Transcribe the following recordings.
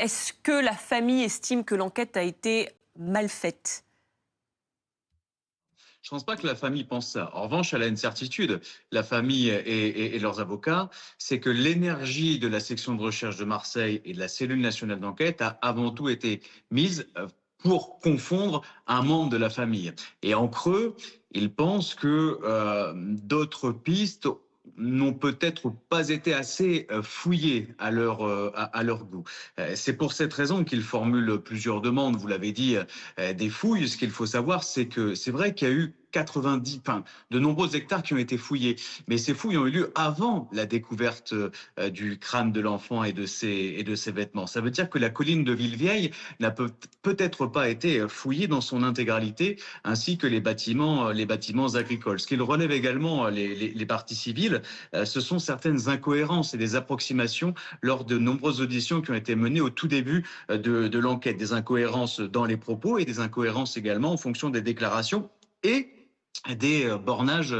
Est-ce que la famille estime que l'enquête a été mal faite? Je pense pas que la famille pense ça. En revanche, elle a une certitude, la famille et leurs avocats, c'est que l'énergie de la section de recherche de Marseille et de la cellule nationale d'enquête a avant tout été mise pour confondre un membre de la famille. Et en creux, ils pensent que d'autres pistes n'ont peut-être pas été assez fouillées à leur goût. C'est pour cette raison qu'ils formulent plusieurs demandes. Vous l'avez dit, des fouilles. Ce qu'il faut savoir, c'est que c'est vrai qu'il y a eu 90, enfin, de nombreux hectares qui ont été fouillés. Mais ces fouilles ont eu lieu avant la découverte du crâne de l'enfant et de ses vêtements. Ça veut dire que la colline de Villevieille n'a peut-être pas été fouillée dans son intégralité, ainsi que les bâtiments agricoles. Ce qu'il relève également les parties civiles, ce sont certaines incohérences et des approximations lors de nombreuses auditions qui ont été menées au tout début de l'enquête. Des incohérences dans les propos et des incohérences également en fonction des déclarations et des bornages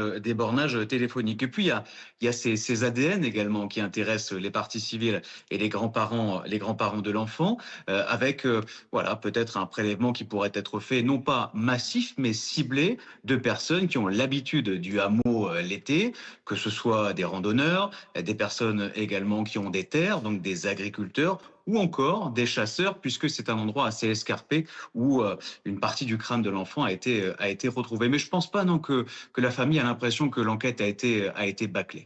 téléphoniques. Et puis, il y a ces ADN également qui intéressent les parties civiles et les grands-parents de l'enfant, avec voilà, peut-être un prélèvement qui pourrait être fait, non pas massif, mais ciblé de personnes qui ont l'habitude du hameau l'été, que ce soit des randonneurs, des personnes également qui ont des terres, donc des agriculteurs, ou encore des chasseurs, puisque c'est un endroit assez escarpé où une partie du crâne de l'enfant a été retrouvée. Mais je pense pas non que la famille a l'impression que l'enquête a été bâclée.